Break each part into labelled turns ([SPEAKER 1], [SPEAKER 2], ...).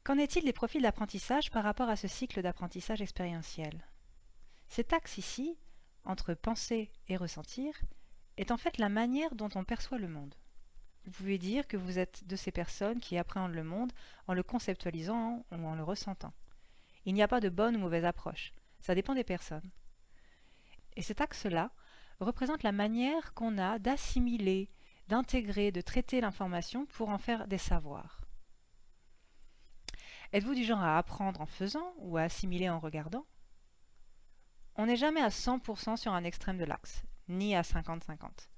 [SPEAKER 1] Qu'en est-il des profils d'apprentissage par rapport à ce cycle d'apprentissage expérientiel? Cet axe ici, entre penser et ressentir, est en fait la manière dont on perçoit le monde. Vous pouvez dire que vous êtes de ces personnes qui appréhendent le monde en le conceptualisant ou en le ressentant. Il n'y a pas de bonne ou mauvaise approche, ça dépend des personnes. Et cet axe-là représente la manière qu'on a d'assimiler, d'intégrer, de traiter l'information pour en faire des savoirs. Êtes-vous du genre à apprendre en faisant ou à assimiler en regardant? On n'est jamais à 100% sur un extrême de l'axe, ni à 50-50.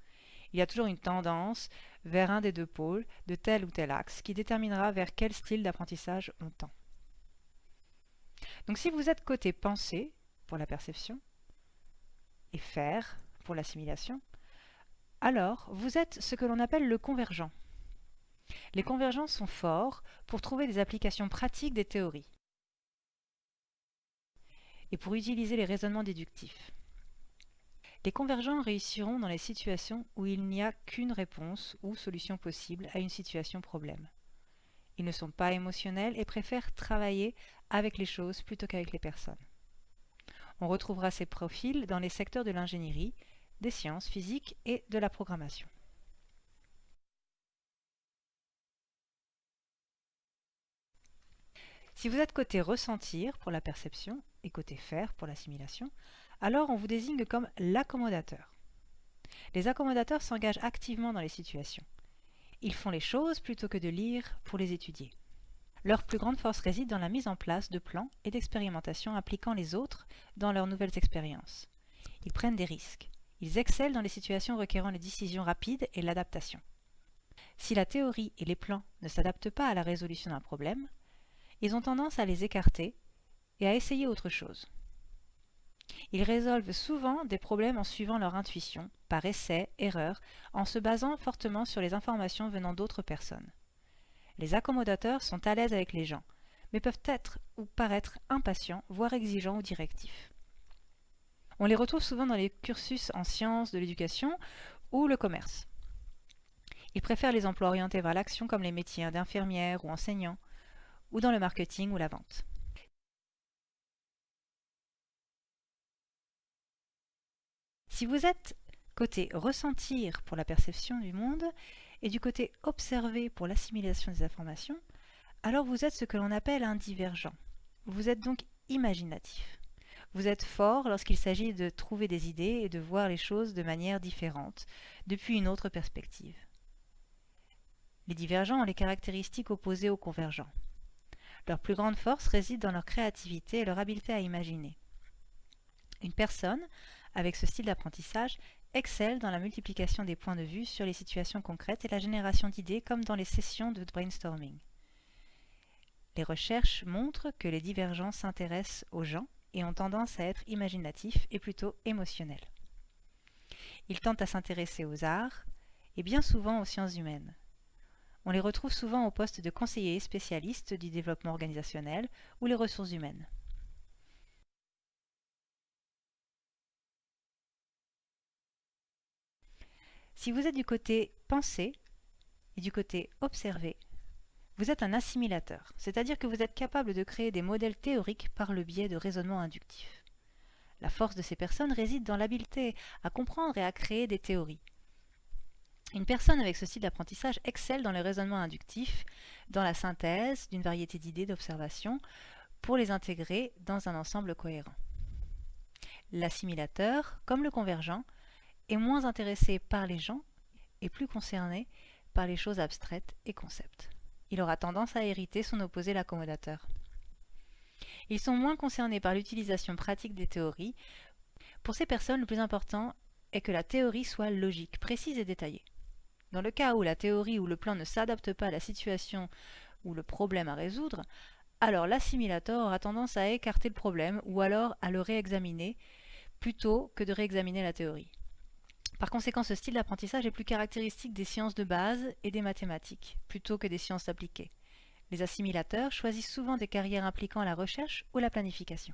[SPEAKER 1] Il y a toujours une tendance vers un des deux pôles de tel ou tel axe qui déterminera vers quel style d'apprentissage on tend. Donc si vous êtes côté pensée pour la perception et faire pour l'assimilation, alors vous êtes ce que l'on appelle le convergent. Les convergents sont forts pour trouver des applications pratiques des théories et pour utiliser les raisonnements déductifs. Les convergents réussiront dans les situations où il n'y a qu'une réponse ou solution possible à une situation problème. Ils ne sont pas émotionnels et préfèrent travailler avec les choses plutôt qu'avec les personnes. On retrouvera ces profils dans les secteurs de l'ingénierie, des sciences physiques et de la programmation. Si vous êtes côté ressentir pour la perception et côté faire pour l'assimilation, alors on vous désigne comme l'accommodateur. Les accommodateurs s'engagent activement dans les situations. Ils font les choses plutôt que de lire pour les étudier. Leur plus grande force réside dans la mise en place de plans et d'expérimentations impliquant les autres dans leurs nouvelles expériences. Ils prennent des risques. Ils excellent dans les situations requérant les décisions rapides et l'adaptation. Si la théorie et les plans ne s'adaptent pas à la résolution d'un problème, ils ont tendance à les écarter et à essayer autre chose. Ils résolvent souvent des problèmes en suivant leur intuition, par essai, erreur, en se basant fortement sur les informations venant d'autres personnes. Les accommodateurs sont à l'aise avec les gens, mais peuvent être ou paraître impatients, voire exigeants ou directifs. On les retrouve souvent dans les cursus en sciences de l'éducation ou le commerce. Ils préfèrent les emplois orientés vers l'action comme les métiers d'infirmière ou enseignant, ou dans le marketing ou la vente. Si vous êtes côté ressentir pour la perception du monde et du côté observer pour l'assimilation des informations, alors vous êtes ce que l'on appelle un divergent. Vous êtes donc imaginatif. Vous êtes fort lorsqu'il s'agit de trouver des idées et de voir les choses de manière différente, depuis une autre perspective. Les divergents ont les caractéristiques opposées aux convergents. Leur plus grande force réside dans leur créativité et leur habileté à imaginer. Une personne, avec ce style d'apprentissage, excelle dans la multiplication des points de vue sur les situations concrètes et la génération d'idées comme dans les sessions de brainstorming. Les recherches montrent que les divergents s'intéressent aux gens et ont tendance à être imaginatifs et plutôt émotionnels. Ils tentent à s'intéresser aux arts et bien souvent aux sciences humaines. On les retrouve souvent au poste de conseillers spécialistes du développement organisationnel ou les ressources humaines. Si vous êtes du côté penser et du côté observer, vous êtes un assimilateur, c'est-à-dire que vous êtes capable de créer des modèles théoriques par le biais de raisonnements inductifs. La force de ces personnes réside dans l'habileté à comprendre et à créer des théories. Une personne avec ce style d'apprentissage excelle dans le raisonnement inductif, dans la synthèse d'une variété d'idées d'observation pour les intégrer dans un ensemble cohérent. L'assimilateur, comme le convergent, est moins intéressé par les gens et plus concerné par les choses abstraites et concepts. Il aura tendance à hériter son opposé l'accommodateur. Ils sont moins concernés par l'utilisation pratique des théories. Pour ces personnes, le plus important est que la théorie soit logique, précise et détaillée. Dans le cas où la théorie ou le plan ne s'adapte pas à la situation ou le problème à résoudre, alors l'assimilateur aura tendance à écarter le problème ou alors à le réexaminer plutôt que de réexaminer la théorie. Par conséquent, ce style d'apprentissage est plus caractéristique des sciences de base et des mathématiques, plutôt que des sciences appliquées. Les assimilateurs choisissent souvent des carrières impliquant la recherche ou la planification.